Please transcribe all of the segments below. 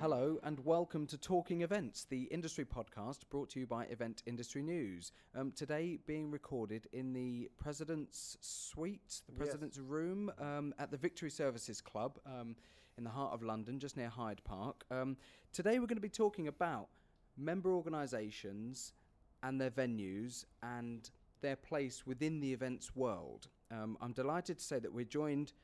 Hello and welcome to Talking Events, the industry podcast brought to you by Event Industry News. Today being recorded in the President's Suite, the President's Room at the Victory Services Club in the heart of London, just near Hyde Park. Today we're going to be talking about member organisations and their venues and their place within the events world. I'm delighted to say that we're joined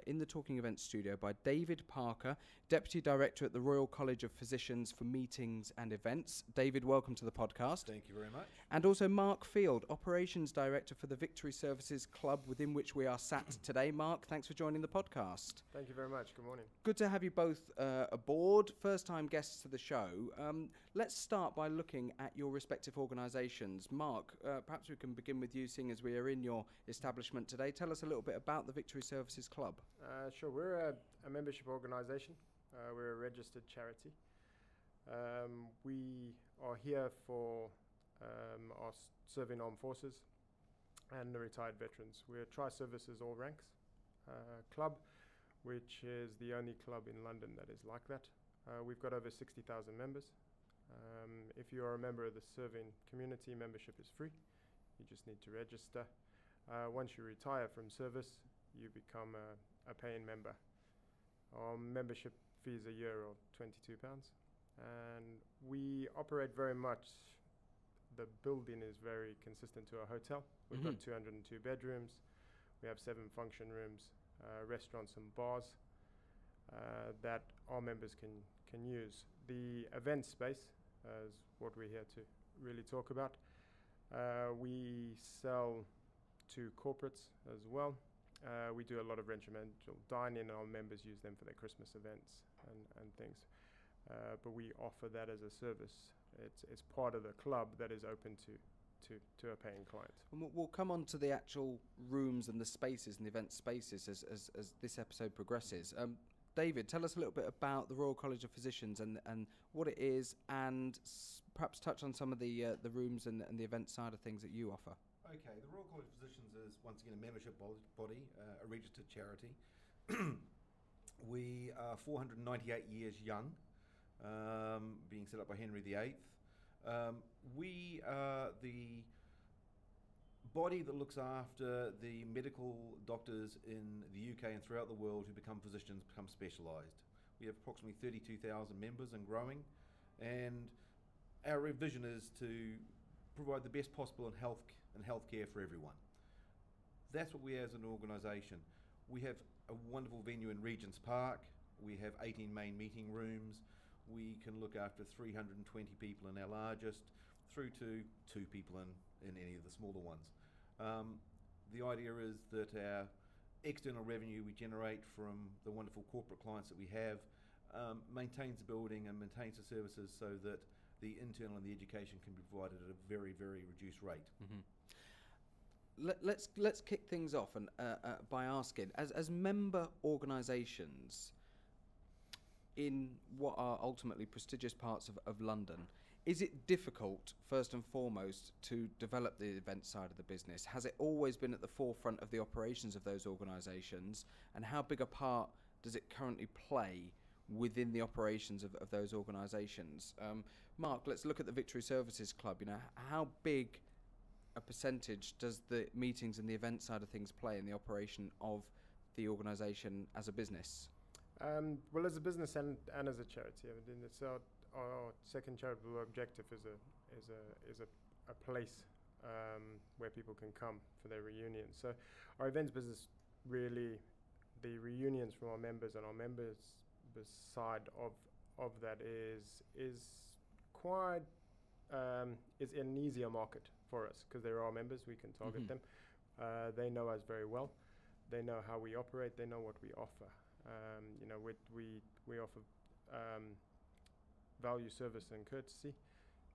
in the Talking Events studio by David Parker, Deputy Director at the Royal College of Physicians for Meetings and Events. David, welcome to the podcast. Thank you very much. And also Mark Field, Operations Director for the Victory Services Club, within which we are sat today. Mark, thanks for joining the podcast. Thank you very much. Good morning. Good to have you both aboard, first-time guests to the show. Let's start by looking at your respective organisations. Mark, perhaps we can begin with you, seeing as we are in your establishment today. Tell us a little bit about the Victory Services Club. Sure, we're a membership organisation. We're a registered charity. We are here for our serving armed forces and the retired veterans. We're a tri-services all ranks club, which is the only club in London that is like that. We've got over 60,000 members. If you are a member of the serving community, membership is free. You just need to register. Once you retire from service, you become a paying member. Our membership fees a year are £22, and we operate very much. The building is very consistent to a hotel. We've got 202 bedrooms. We have 7 function rooms, restaurants and bars that our members can use. The event space is what we're here to really talk about. We sell to corporates as well. We do a lot of regimental dining. Our members use them for their Christmas events and things. But we offer that as a service. It's part of the club that is open to a paying client. And we'll come on to the actual rooms and the spaces and the event spaces as this episode progresses. David, tell us a little bit about the Royal College of Physicians and what it is, and perhaps touch on some of the rooms and the event side of things that you offer. Okay, the Royal College of Physicians is once again a membership body, a registered charity. We are 498 years young, being set up by Henry VIII. We are the body that looks after the medical doctors in the UK and throughout the world who become physicians, become specialised. We have approximately 32,000 members and growing, and our vision is to provide the best possible in healthcare for everyone. That's what we are as an organisation. We have a wonderful venue in Regent's Park. We have 18 main meeting rooms. We can look after 320 people in our largest, through to 2 people in any of the smaller ones. The idea is that our external revenue we generate from the wonderful corporate clients that we have maintains the building and maintains the services so that the internal and the education can be provided at a very, very reduced rate. Let's kick things off and by asking, as member organisations in what are ultimately prestigious parts of London, is it difficult, first and foremost, to develop the event side of the business? Has it always been at the forefront of the operations of those organisations, and how big a part does it currently play within the operations of those organisations? Mark, let's look at the Victory Services Club. You know, how big a percentage does the meetings and the event side of things play in the operation of the organisation as a business? Well, as a business and as a charity, I mean, it's our second charitable objective is a place where people can come for their reunions. So our events business, really, the reunions from our members and our members side of that is quite is an easier market for us because they're our members. We can target them. They know us very well. They know how we operate. They know what we offer. We offer value, service, and courtesy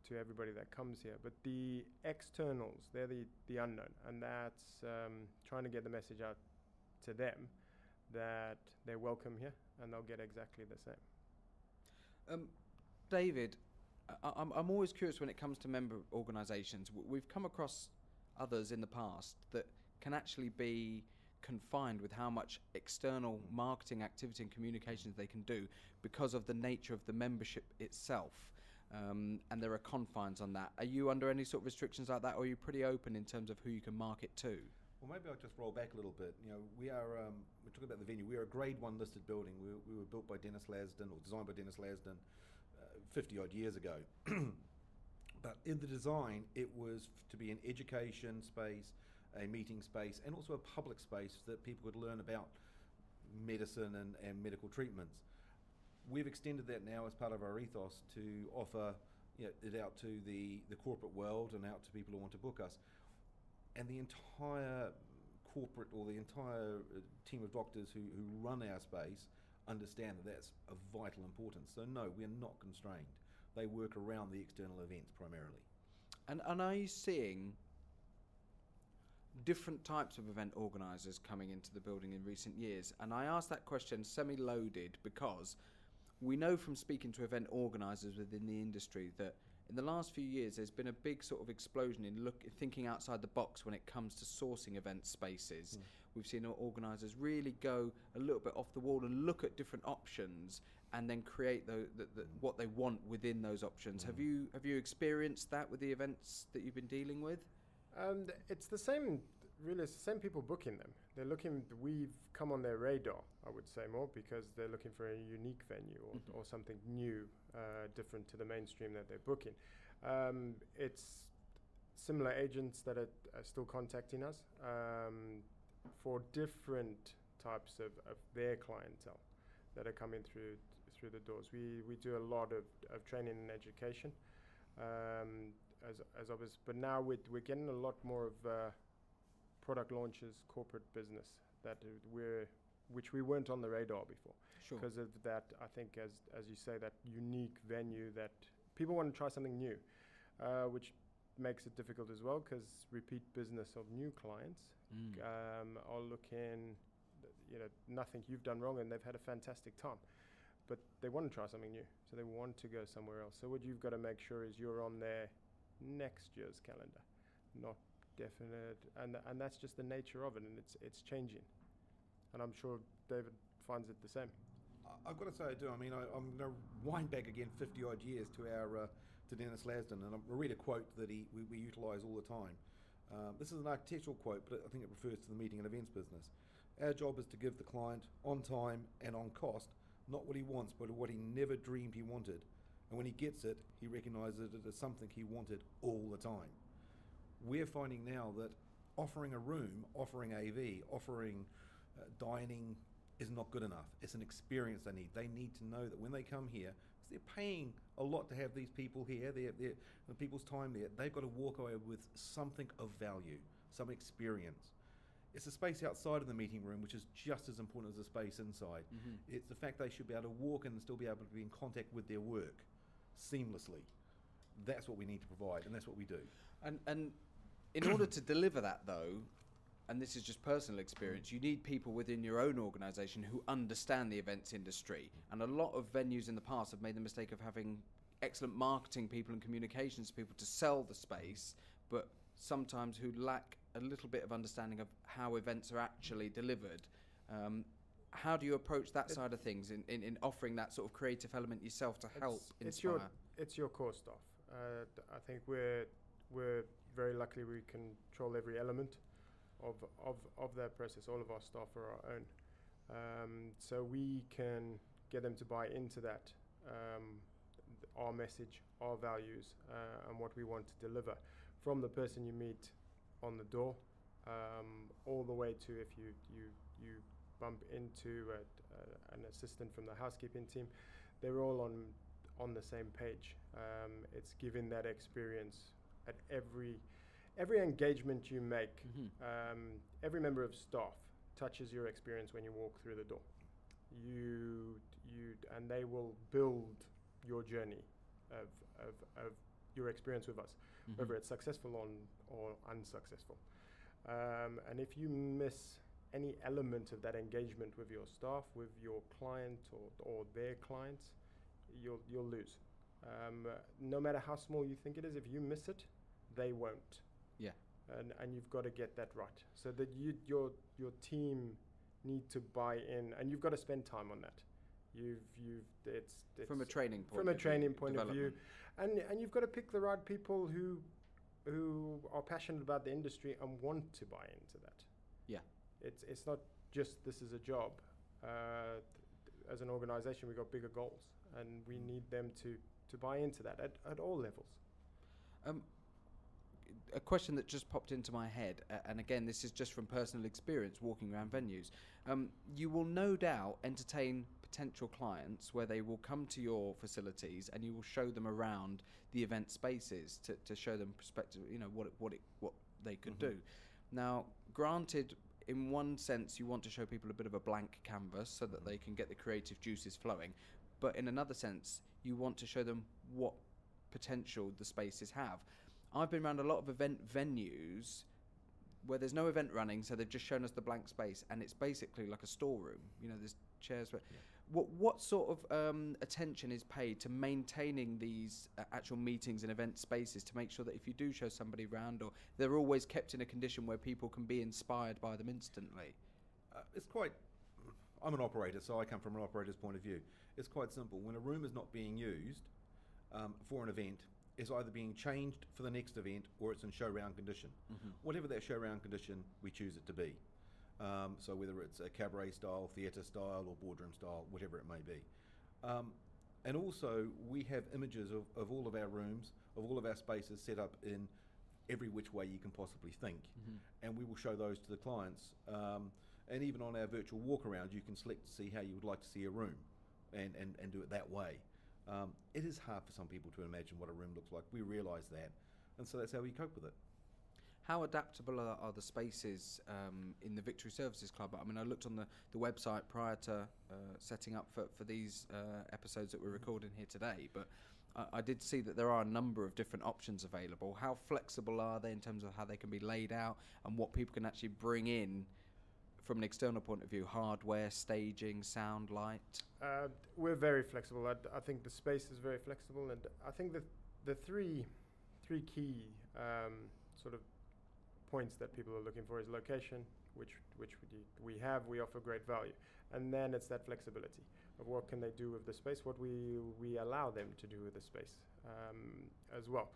to everybody that comes here. But the externals, they're the unknown, and that's trying to get the message out to them that they're welcome here and they'll get exactly the same. David, I'm always curious when it comes to member organisations. We've come across others in the past that can actually be confined with how much external marketing activity and communications they can do because of the nature of the membership itself. And there are confines on that. Are you under any sort of restrictions like that, or are you pretty open in terms of who you can market to? Well, maybe I'll just roll back a little bit. We're talking about the venue. We're a Grade 1 listed building. We were built by Dennis Lasden, or designed by Dennis Lasden, 50 odd years ago. But in the design, it was to be an education space, a meeting space, and also a public space that people could learn about medicine and medical treatments. We've extended that now as part of our ethos to offer it out to the corporate world and out to people who want to book us. And the entire corporate, or the entire team of doctors who run our space, understand that that's of vital importance. So no, we're not constrained. They work around the external events primarily. And are you seeing different types of event organisers coming into the building in recent years? And I ask that question semi-loaded because we know from speaking to event organisers within the industry that in the last few years there's been a big sort of explosion in thinking outside the box when it comes to sourcing event spaces. We've seen organisers really go a little bit off the wall and look at different options and then create what they want within those options. Have you experienced that with the events that you've been dealing with? It's the same, really. It's the same people booking them. They're looking. We've come on their radar, I would say, more because they're looking for a unique venue or something new, different to the mainstream that they're booking. It's similar agents that are still contacting us for different types of their clientele that are coming through the doors. We do a lot of training and education. As obvious, but now we're getting a lot more of product launches, corporate business which we weren't on the radar before. Sure. Because of that, I think as you say, that unique venue that people want to try something new, which makes it difficult as well because repeat business of new clients are looking, nothing you've done wrong, and they've had a fantastic time. But they want to try something new, so they want to go somewhere else. So what you've got to make sure is you're on their next year's calendar, not definite, and that's just the nature of it, and it's changing. And I'm sure David finds it the same. I've got to say I do. I mean, I'm going to wind back again 50 odd years to to Dennis Lasden, and I'll read a quote that we utilise all the time. This is an architectural quote, but I think it refers to the meeting and events business. Our job is to give the client on time and on cost, not what he wants, but what he never dreamed he wanted. And when he gets it, he recognises it as something he wanted all the time. We're finding now that offering a room, offering AV, offering dining is not good enough. It's an experience they need. They need to know that when they come here, because they're paying a lot to have these people here, the people's time there, they've got to walk away with something of value, some experience. It's the space outside of the meeting room, which is just as important as the space inside. It's the fact they should be able to walk in and still be able to be in contact with their work seamlessly. That's what we need to provide, and that's what we do. And in order to deliver that, though, and this is just personal experience, you need people within your own organisation who understand the events industry. And a lot of venues in the past have made the mistake of having excellent marketing people and communications people to sell the space, but sometimes who lack a little bit of understanding of how events are actually delivered. How do you approach that side of things in offering that sort of creative element yourself to help inspire? It's your core staff. I think we're very lucky we control every element of that process. All of our staff are our own. So we can get them to buy into that, our message, our values, and what we want to deliver. From the person you meet on the door, all the way to if you bump into an assistant from the housekeeping team, they're all on the same page. It's giving that experience at every engagement you make. Every member of staff touches your experience when you walk through the door. And they will build your journey of your experience with us, whether it's successful or unsuccessful. And if you miss any element of that engagement with your staff, with your client or their clients, you'll lose. No matter how small you think it is, if you miss it, they won't. Yeah. and you've got to get that right, so that your team need to buy in, and you've got to spend time on that. It's from a training point from a of training view, point of view, and you've got to pick the right people who are passionate about the industry and want to buy into that. Yeah, it's not just this is a job. As an organisation, we've got bigger goals, and we need them to buy into that at all levels. A question that just popped into my head, and again, this is just from personal experience walking around venues. You will no doubt entertain potential clients where they will come to your facilities and you will show them around the event spaces to show them perspective, what they could do. Now, granted, in one sense, you want to show people a bit of a blank canvas so that they can get the creative juices flowing, but in another sense, you want to show them what potential the spaces have. I've been around a lot of event venues where there's no event running, so they've just shown us the blank space, and it's basically like a storeroom. There's chairs. What sort of attention is paid to maintaining these actual meetings and event spaces to make sure that if you do show somebody around, or they're always kept in a condition where people can be inspired by them instantly? I'm an operator, so I come from an operator's point of view. It's quite simple. When a room is not being used for an event, it's either being changed for the next event or it's in show round condition. Whatever that show round condition, we choose it to be. So whether it's a cabaret style, theatre style, or boardroom style, whatever it may be. And also, we have images of all of our rooms, of all of our spaces set up in every which way you can possibly think. And we will show those to the clients. And even on our virtual walk around, you can select to see how you would like to see a room and do it that way. It is hard for some people to imagine what a room looks like. We realise that, and so that's how we cope with it. How adaptable are the spaces in the Victory Services Club? I mean, I looked on the website prior to setting up for these episodes that we're recording here today, but I did see that there are a number of different options available. How flexible are they in terms of how they can be laid out and what people can actually bring in from an external point of view? Hardware, staging, sound, light? We're very flexible. I think the space is very flexible, and I think that the three key sort of points that people are looking for is location, which we have. We offer great value, and then it's that flexibility of what can they do with the space, what we allow them to do with the space as well,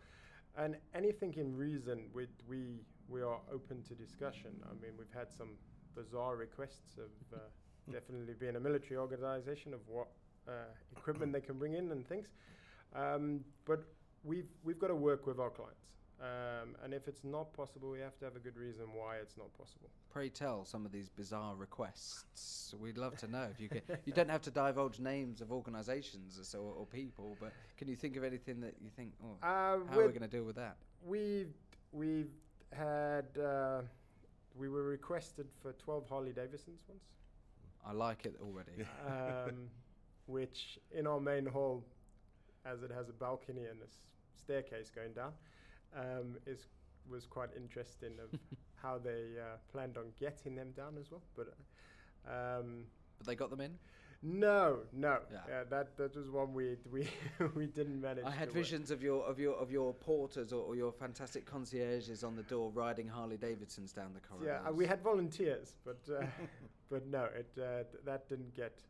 and anything in reason. We are open to discussion. I mean, we've had some bizarre requests of definitely being a military organisation of what equipment they can bring in and things, but we've got to work with our clients, and if it's not possible, we have to have a good reason why it's not possible. Pray tell some of these bizarre requests. We'd love to know if you can. You don't have to divulge names of organisations or people, but can you think of anything that you think, how are we going to deal with that? We've had. We were requested for 12 Harley Davidsons once. I like it already. Which in our main hall, as it has a balcony and a staircase going down, was quite interesting of how they planned on getting them down as well. But they got them in? No. Yeah. That was one we didn't manage. I had visions of your porters or your fantastic concierges on the door riding Harley Davidsons down the corridors. Yeah, we had volunteers, but no, that didn't get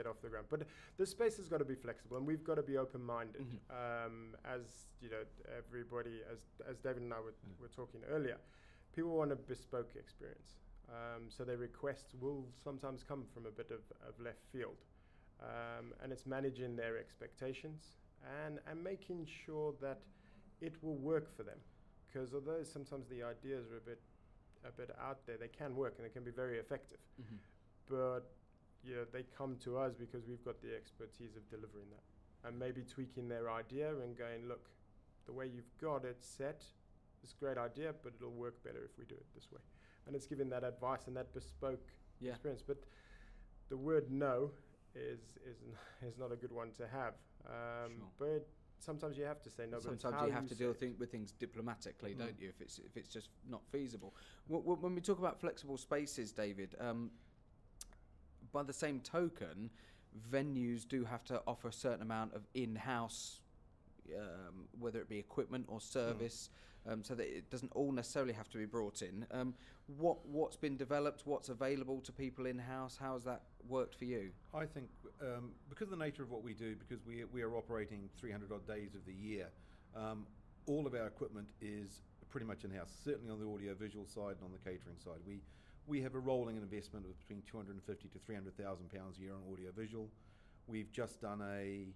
off the ground. But the space has got to be flexible, and we've got to be open-minded. As you know, everybody, as David and I were talking earlier, people want a bespoke experience. So their requests will sometimes come from a bit of left field, and it's managing their expectations and making sure that it will work for them. Because although sometimes the ideas are a bit out there, they can work and they can be very effective. But they come to us because we've got the expertise of delivering that, and maybe tweaking their idea and going, look, the way you've got it set is a great idea, but it'll work better if we do it this way. And it's giving that advice and that bespoke experience. But the word no is not a good one to have. But sometimes you have to say no. Sometimes you have to deal with things diplomatically, don't you? If it's just not feasible. When we talk about flexible spaces, David, by the same token, venues do have to offer a certain amount of in-house whether it be equipment or service, so that it doesn't all necessarily have to be brought in. What's been developed, what's available to people in-house, how has that worked for you? I think because of the nature of what we do, because we are operating 300 odd days of the year, all of our equipment is pretty much in-house, certainly on the audio-visual side and on the catering side. We have a rolling investment of between £250,000 to £300,000 a year on audio-visual. We've just done a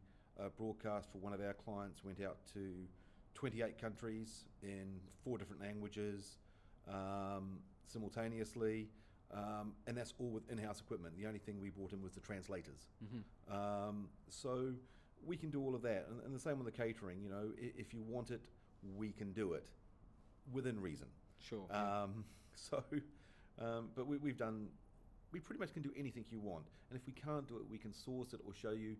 broadcast for one of our clients, went out to 28 countries in 4 different languages simultaneously, and that's all with in-house equipment. The only thing we brought in was the translators. So we can do all of that, and the same with the catering. You know, if you want it, we can do it within reason. Sure. But we pretty much can do anything you want, and if we can't do it, we can source it or show you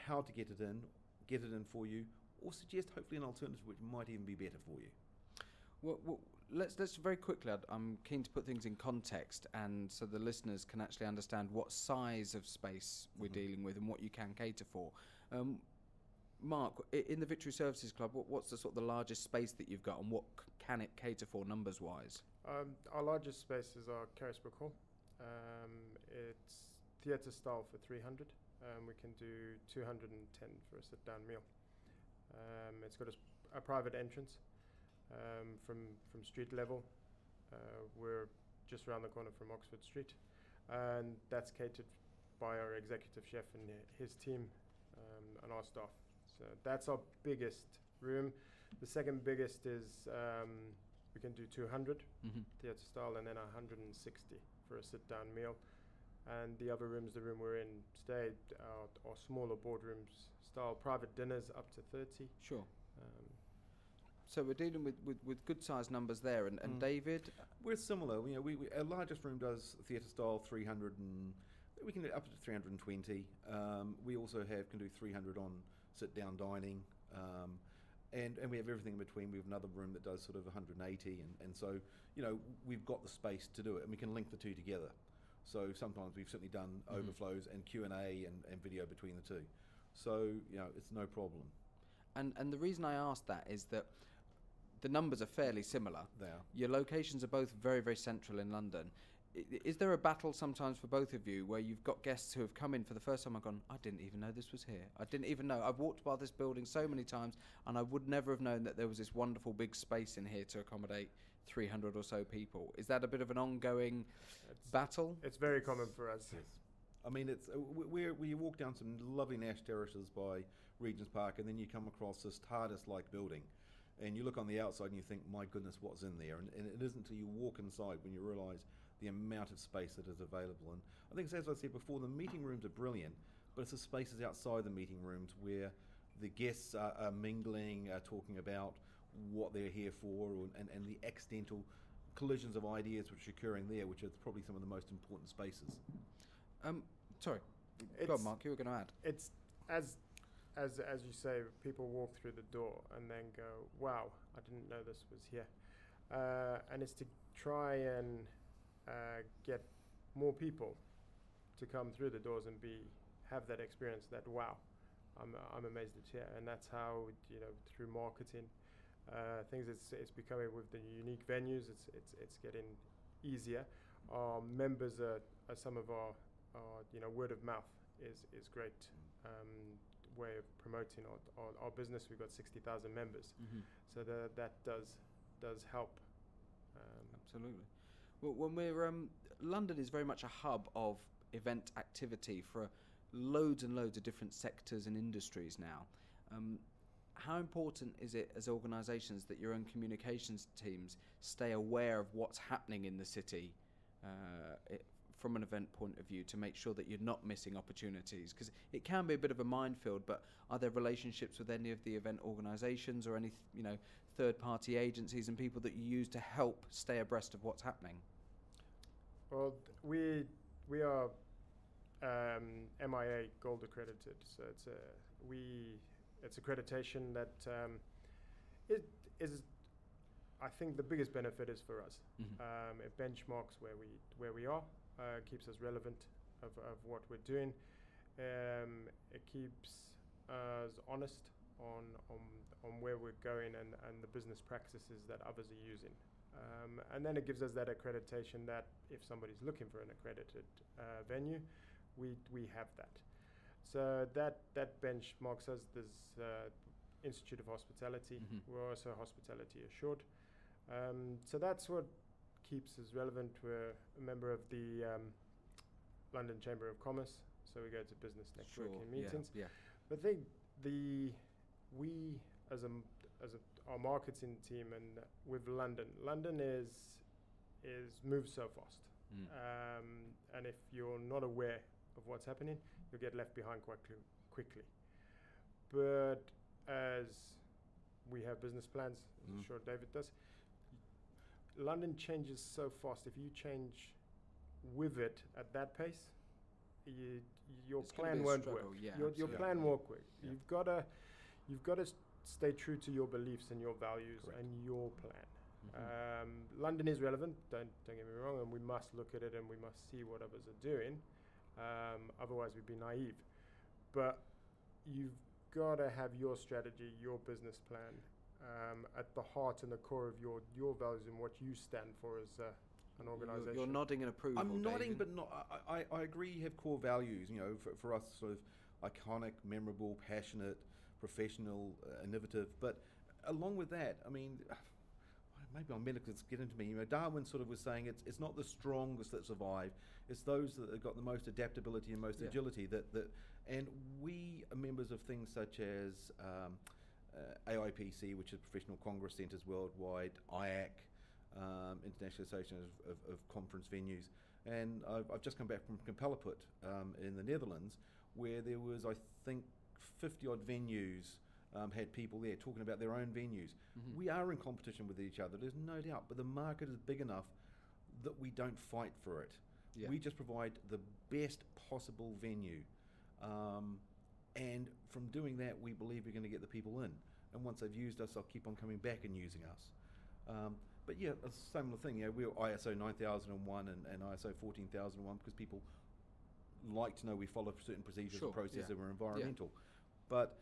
how to get it in for you, or suggest hopefully an alternative which might even be better for you. Well, let's very quickly. I'm keen to put things in context, and so the listeners can actually understand what size of space we're dealing with and what you can cater for. Mark, in the Victory Services Club, what's the sort of the largest space that you've got, and what can it cater for numbers-wise? Our largest spaces are Carisbrook Hall. It's theatre style for 300. We can do 210 for a sit-down meal. It's got a private entrance from street level. We're just around the corner from Oxford Street, and that's catered by our executive chef and his team and our staff. So that's our biggest room. The second biggest is we can do 200 theatre style, and then 160 for a sit-down meal. And the other rooms, the room we're in today, are smaller boardrooms style, private dinners up to 30. Sure. So we're dealing with good sized numbers there. And David? We're similar. You know, our largest room does theatre style 300, and we can do up to 320. We also can do 300 on sit down dining. And we have everything in between. We have another room that does sort of 180, and so, you know, we've got the space to do it, and we can link the two together. So sometimes we've certainly done overflows and Q&A and video between the two. So, you know, it's no problem. And the reason I asked that is that the numbers are fairly similar. They are. Your locations are both very, very central in London. Is there a battle sometimes for both of you where you've got guests who have come in for the first time and gone, I didn't even know this was here. I didn't even know. I've walked by this building so many times and I would never have known that there was this wonderful big space in here to accommodate 300 or so people. Is that a bit of an ongoing battle? It's very common for us. Yes. I mean, it's we walk down some lovely Nash terraces by Regent's Park, and then you come across this TARDIS-like building, and you look on the outside and you think, my goodness, what's in there? And it isn't until you walk inside when you realise the amount of space that is available. And I think, as I said before, the meeting rooms are brilliant, but it's the spaces outside the meeting rooms where the guests are mingling, talking about what they're here for, and the accidental collisions of ideas which are occurring there, which are probably some of the most important spaces. Sorry, go on, Mark, you were going to add. It's as you say, people walk through the door and then go, wow, I didn't know this was here. And it's to try and get more people to come through the doors and have that experience, that wow, I'm amazed it's here. And that's how, you know, through marketing things, it's becoming, with the unique venues, it's getting easier. Our members are some of our you know, word of mouth is great way of promoting our business. We've got 60,000 members, so that does help. Absolutely. Well, when we're London is very much a hub of event activity for loads and loads of different sectors and industries now. How important is it as organisations that your own communications teams stay aware of what's happening in the city from an event point of view, to make sure that you're not missing opportunities? Because it can be a bit of a minefield, but are there relationships with any of the event organisations or any third-party agencies and people that you use to help stay abreast of what's happening? Well, we are MIA Gold accredited, so it's accreditation that it is. I think the biggest benefit is for us. It benchmarks where we are, keeps us relevant of what we're doing. It keeps us honest on where we're going and the business practices that others are using. And then it gives us that accreditation that if somebody's looking for an accredited venue, we have that. So that benchmarks us. There's Institute of Hospitality. We're also hospitality assured. So that's what keeps us relevant. We're a member of the London Chamber of Commerce, so we go to business networking meetings. Yeah. But I think we as our marketing team and with London is moves so fast, and if you're not aware of what's happening, you'll get left behind quite quickly. But as we have business plans, as I'm sure David does, London changes so fast. If you change with it at that pace, your plan won't work. Your plan won't work. Yeah. You've got to stay true to your beliefs and your values and your plan. London is relevant. Don't get me wrong, and we must look at it and we must see what others are doing. Otherwise, we'd be naive. But you've got to have your strategy, your business plan at the heart and the core of your values and what you stand for as an organisation. You're nodding in approval. I'm nodding, David. but not. I agree. You have core values. You know, for us, sort of iconic, memorable, passionate, professional, innovative. But along with that, I mean, maybe I'm medical. It's getting to me. You know, Darwin sort of was saying it's not the strongest that survive. It's those that have got the most adaptability and most agility. And we are members of things such as AIPC, which is Professional Congress Centres Worldwide, IAC, International Association of Conference Venues, and I've just come back from Kapellaput in the Netherlands, where there was, I think, 50 odd venues had people there talking about their own venues. We are in competition with each other, there's no doubt, but the market is big enough that we don't fight for it. We just provide the best possible venue. And from doing that, we believe we're going to get the people in. And once they've used us, they'll keep on coming back and using us. But yeah, a similar thing. You know, we're ISO 9001 and ISO 14001 because people like to know we follow certain procedures and processes and we're environmental. But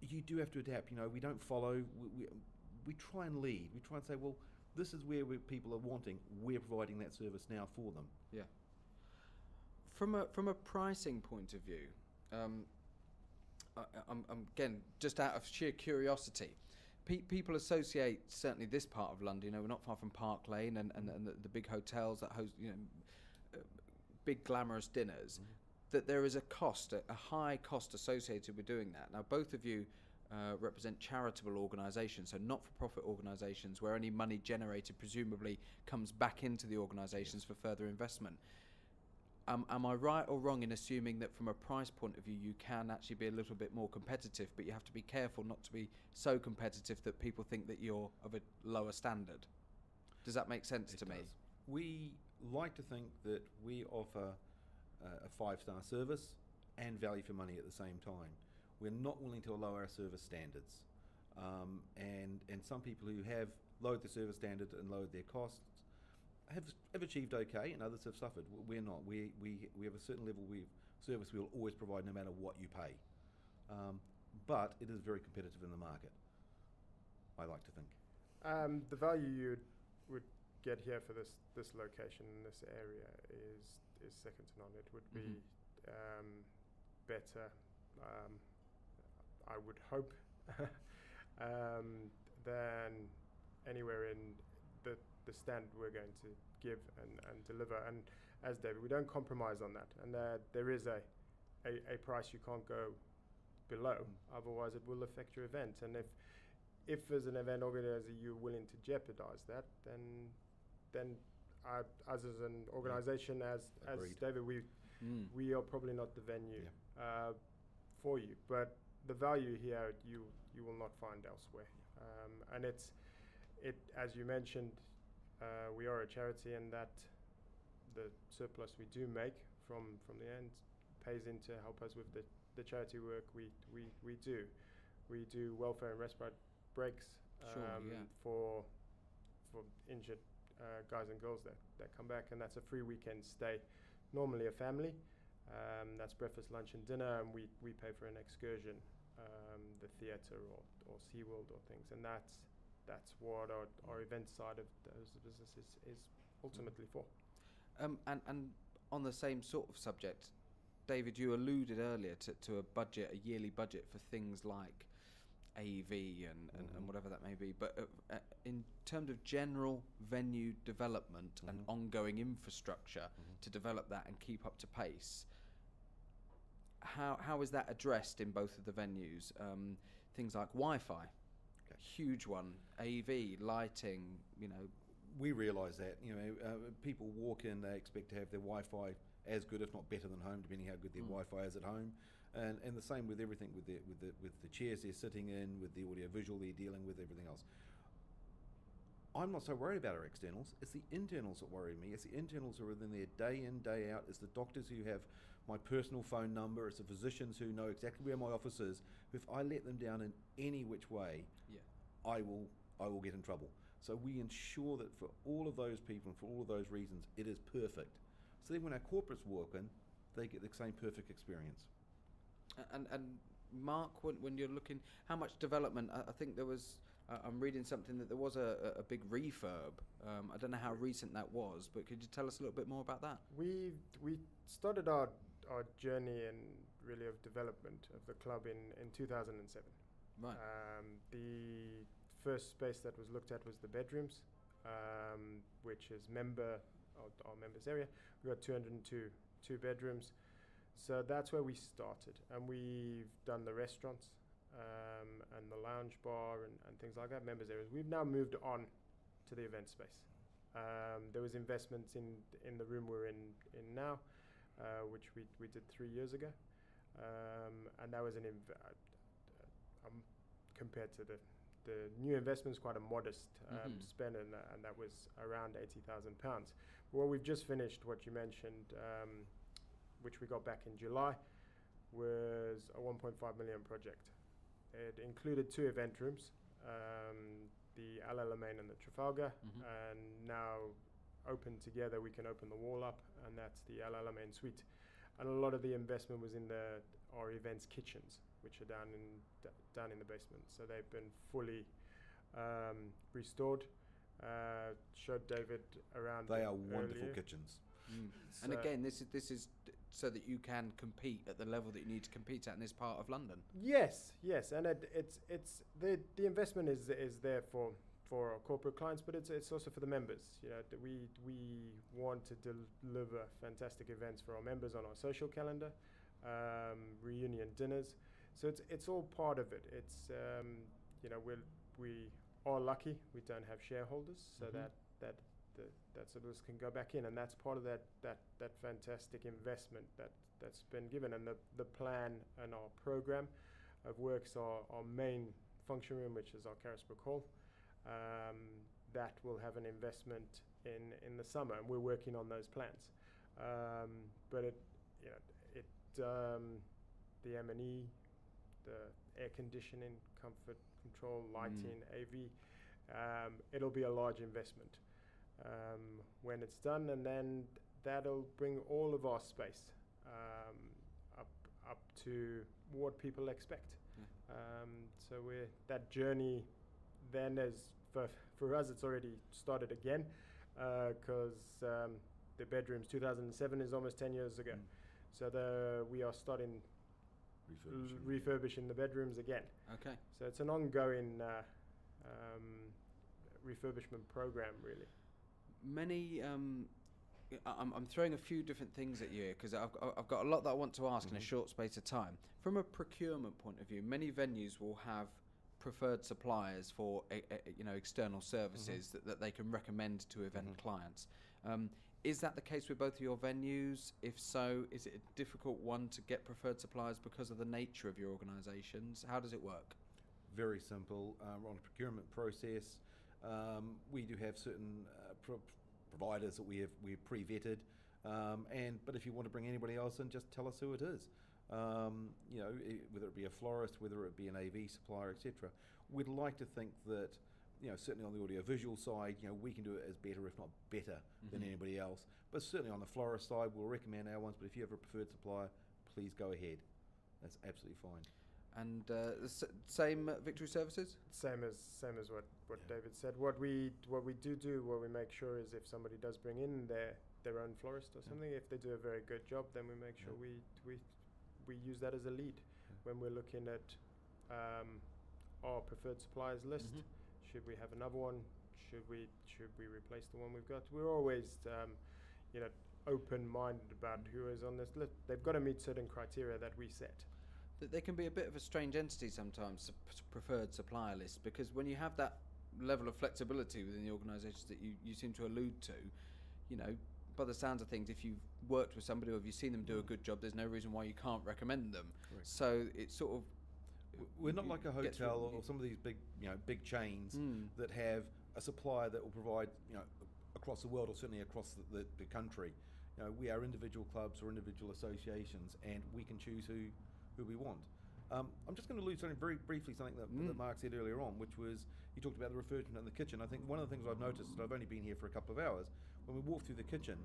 you do have to adapt. You know, we don't follow. We try and lead. We try and say, well, this is where people are wanting. We're providing that service now for them. Yeah. From a pricing point of view, I'm again just out of sheer curiosity. People associate certainly this part of London. You know, we're not far from Park Lane and the big hotels that host big glamorous dinners. That there is a cost, a high cost associated with doing that. Now, both of you represent charitable organisations, so not-for-profit organisations where any money generated presumably comes back into the organisations for further investment. Am I right or wrong in assuming that from a price point of view you can actually be a little bit more competitive, but you have to be careful not to be so competitive that people think that you're of a lower standard? Does that make sense to me? We like to think that we offer a 5-star service and value for money at the same time. We're not willing to lower our service standards. And some people who have lowered the service standard and lowered their costs have achieved okay, and others have suffered. We're not. We have a certain level of service we will always provide no matter what you pay. But it is very competitive in the market, I like to think. The value you would get here for this location in this area is second to none. It would be better, I would hope, than anywhere in the stand we're going to give and deliver. And as David, we don't compromise on that. And there is a price you can't go below, otherwise it will affect your event. And if as an event organizer you're willing to jeopardize that, then us as an organization, as David, we are probably not the venue for you. But the value here you will not find elsewhere. And it as you mentioned, we are a charity, and that the surplus we do make from the end pays in to help us with the charity work we do. We do welfare and respite breaks for injured guys and girls that come back, and that's a free weekend stay, normally a family. That's breakfast, lunch and dinner, and we pay for an excursion the theatre or SeaWorld or things, and that's what our event side of those businesses is ultimately for. And on the same sort of subject, David, you alluded earlier to a yearly budget for things like AV and whatever that may be. But in terms of general venue development and ongoing infrastructure to develop that and keep up to pace, how is that addressed in both of the venues? Things like Wi-Fi, huge one, AV, lighting, We realise that, people walk in, they expect to have their Wi-Fi as good, if not better than home, depending how good their Wi-Fi is at home. And the same with everything, with the chairs they're sitting in, with the audio visual they're dealing with, everything else. I'm not so worried about our externals. It's the internals that worry me. It's the internals who are in there day in, day out. It's the doctors who have my personal phone number. It's the physicians who know exactly where my office is. If I let them down in any which way, I will get in trouble. So we ensure that for all of those people and for all of those reasons, it is perfect. So then when our corporates walk in, they get the same perfect experience. And Mark, when you're looking, how much development? I think there was. I'm reading something that there was a big refurb. I don't know how recent that was, but could you tell us a little bit more about that? We started our journey and really of development of the club in 2007. Right. The first space that was looked at was the bedrooms, which is our members area. We got 202 bedrooms. So that's where we started, and we've done the restaurants and the lounge bar and things like that, members areas. We've now moved on to the event space. There was investments in the room we're in now, which we did 3 years ago, and that was compared to the new investments, quite a modest spend, and that was around £80,000. What we've just finished, what you mentioned, which we got back in July, was a 1.5 million project. It included 2 event rooms, the Alamein and the Trafalgar, and now open together we can open the wall up, and that's the Alamein suite. And a lot of the investment was in our events kitchens, which are down in the basement. So they've been fully restored. Showed David around. They are wonderful earlier. kitchens. And again, this is so that you can compete at the level that you need to compete at in this part of London. Yes, and it's the investment is there for our corporate clients, but it's also for the members. We want to deliver fantastic events for our members on our social calendar, reunion dinners. So it's all part of it. It's we are lucky we don't have shareholders, so that sort of can go back in, and that's part of that fantastic investment that's been given. And the plan and our program of works, our main function room, which is our Carisbrook Hall, that will have an investment in the summer, and we're working on those plans. But the M&E, the air conditioning, comfort control, lighting, AV, it'll be a large investment when it's done, and then that'll bring all of our space up to what people expect. So that journey then is for us, it's already started again, because the bedrooms 2007 is almost 10 years ago. So we are starting refurbishing the bedrooms again. Okay. So it's an ongoing refurbishment program, really. Many. I'm throwing a few different things at you because I've got a lot that I want to ask in a short space of time. From a procurement point of view, many venues will have preferred suppliers for external services that they can recommend to event clients. Is that the case with both of your venues? If so, is it a difficult one to get preferred suppliers because of the nature of your organisations? How does it work? Very simple. We're on a procurement process. We do have certain providers that we've pre-vetted, but if you want to bring anybody else in, just tell us who it is. Whether it be a florist, whether it be an AV supplier, etc. We'd like to think that, certainly on the audiovisual side, we can do it as better, if not better, than anybody else. But certainly on the florist side, we'll recommend our ones. But if you have a preferred supplier, please go ahead. That's absolutely fine. And same Victory Services? Same as what David said. What we do, what we make sure is if somebody does bring in their own florist or something, if they do a very good job, then we make sure we use that as a lead when we're looking at our preferred suppliers list. Should we have another one? Should we replace the one we've got? We're always open-minded about who is on this list. They've got to meet certain criteria that we set. They can be a bit of a strange entity sometimes, preferred supplier list, because when you have that level of flexibility within the organisations that you seem to allude to, by the sounds of things, if you've worked with somebody or if you've seen them do a good job, there's no reason why you can't recommend them. Correct. So it's sort of... We're not like a hotel or some of these big chains that have a supplier that will provide, across the world or certainly across the country. We are individual clubs or individual associations, and we can choose who we want. I'm just going to allude something very briefly, something that Mark said earlier on, which was, you talked about the refurbishment in the kitchen. I think one of the things I've noticed, and I've only been here for a couple of hours, when we walk through the kitchen,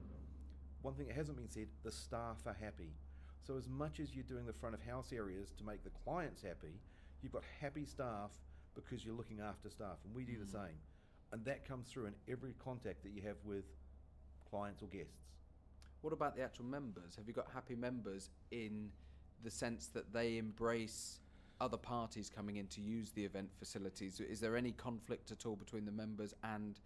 one thing that hasn't been said, the staff are happy. So as much as you're doing the front of house areas to make the clients happy, you've got happy staff because you're looking after staff, and we do the same. And that comes through in every contact that you have with clients or guests. What about the actual members? Have you got happy members in the sense that they embrace other parties coming in to use the event facilities? Is there any conflict at all between the members and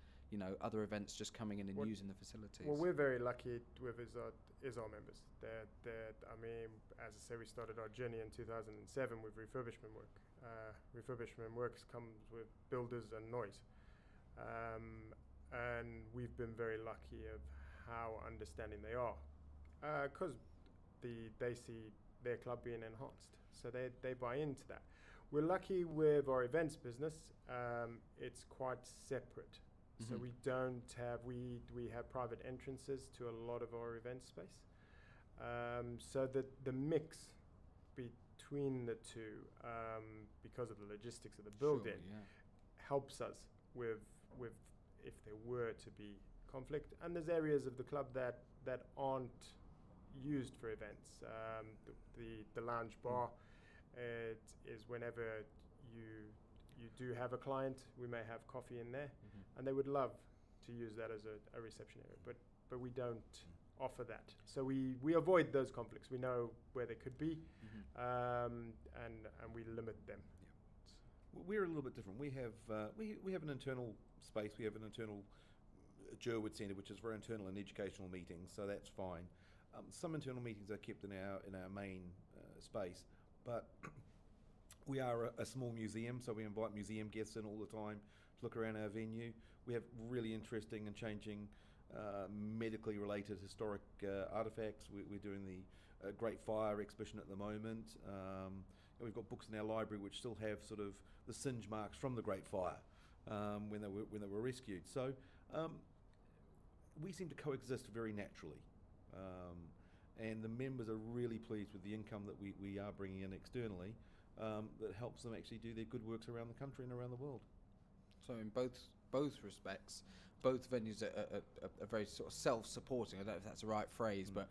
other events just coming in and using the facilities? Well, we're very lucky with is our members. I mean, as I say, we started our journey in 2007 with refurbishment work. Refurbishment works comes with builders and noise. And we've been very lucky of how understanding they are, because they see their club being enhanced, so they buy into that. We're lucky with our events business. It's quite separate, so we don't have we have private entrances to a lot of our event space, so that the mix between the two, because of the logistics of the building, helps us with if there were to be conflict. And there's areas of the club that aren't used for events. The lounge bar, it is whenever you do have a client, we may have coffee in there, and they would love to use that as a reception area, but we don't offer that. So we avoid those conflicts. We know where they could be, and we limit them. We're a little bit different. We have an internal space. We have an internal Jerwood Centre, which is for internal and educational meetings, so that's fine. Some internal meetings are kept in our main space, but we are a small museum, so we invite museum guests in all the time to look around our venue. We have really interesting and changing medically related historic artefacts. We're doing the Great Fire exhibition at the moment. We've got books in our library which still have sort of the singe marks from the Great Fire when they were rescued. So we seem to coexist very naturally, and the members are really pleased with the income that we are bringing in externally, that helps them actually do their good works around the country and around the world. So in both respects, both venues are very sort of self-supporting. I don't know if that's the right phrase, but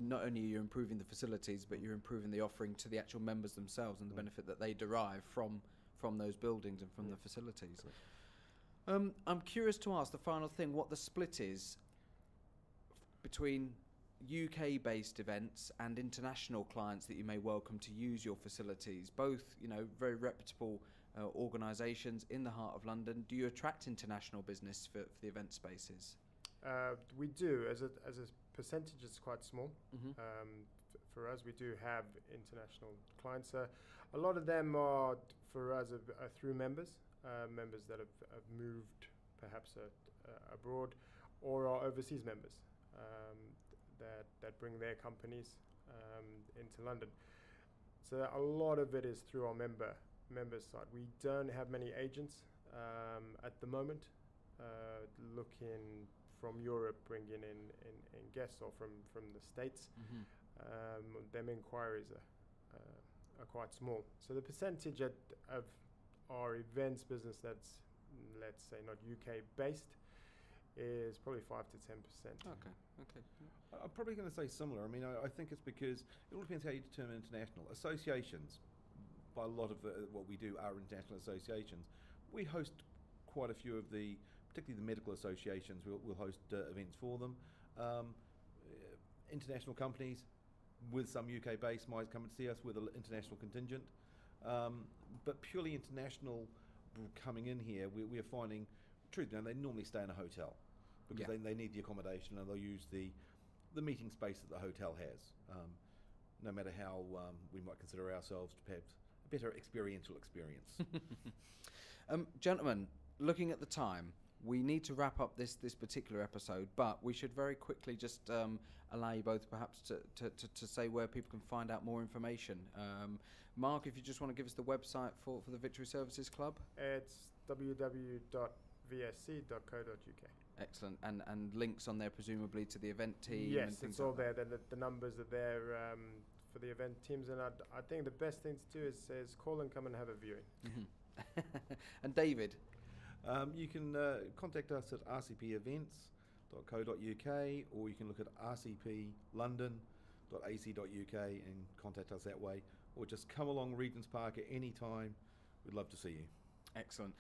not only are you improving the facilities, but you're improving the offering to the actual members themselves and the benefit that they derive from those buildings and from the facilities. I'm curious to ask the final thing, what the split is between UK-based events and international clients that you may welcome to use your facilities, both very reputable organisations in the heart of London. Do you attract international business for the event spaces? We do. As a percentage, it's quite small. For us, we do have international clients. A lot of them are, for us, are through members that have moved perhaps abroad, or are overseas members that bring their companies into London. So a lot of it is through our members side. We don't have many agents at the moment looking from Europe, bringing in guests, or from the States. Them inquiries are quite small. So the percentage of our events business that's, let's say, not UK based is probably 5 to 10%. Okay. I'm probably going to say similar. I mean, I think it's because it all depends how you determine international. Associations, by a lot of what we do are international associations. We host quite a few of particularly the medical associations. We'll host events for them. International companies with some UK base might come and see us with an international contingent. But purely international coming in here, we are finding, truth, they normally stay in a hotel because they need the accommodation, and they'll use the meeting space that the hotel has. No matter how we might consider ourselves to have a better experiential experience. Gentlemen, looking at the time, we need to wrap up this particular episode, but we should very quickly just allow you both perhaps to say where people can find out more information. Mark, if you just want to give us the website for the Victory Services Club. It's www.vsc.co.uk. Excellent. And links on there presumably to the event team? Yes, and things it's all like there. that. The numbers are there for the event teams, and I think the best thing to do is call and come and have a viewing. Mm-hmm. And David? You can contact us at rcpevents.co.uk, or you can look at rcplondon.ac.uk and contact us that way, or just come along Regent's Park at any time. We'd love to see you. Excellent.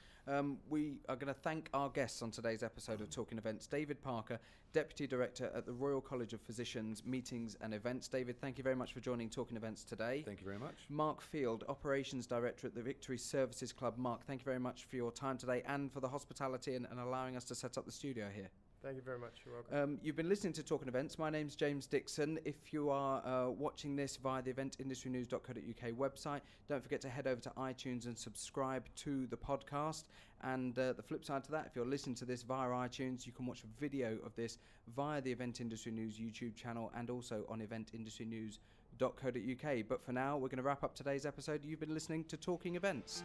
We are going to thank our guests on today's episode of Talking Events. David Parker, Deputy Director at the Royal College of Physicians, Meetings and Events. David, thank you very much for joining Talking Events today. Thank you very much. Mark Field, Operations Director at the Victory Services Club. Mark, thank you very much for your time today and for the hospitality and allowing us to set up the studio here. Thank you very much. You're welcome. You've been listening to Talking Events. My name's James Dixon. If you are watching this via the eventindustrynews.co.uk website, don't forget to head over to iTunes and subscribe to the podcast. And the flip side to that, if you're listening to this via iTunes, you can watch a video of this via the Event Industry News YouTube channel and also on eventindustrynews.co.uk. But for now, we're going to wrap up today's episode. You've been listening to Talking Events.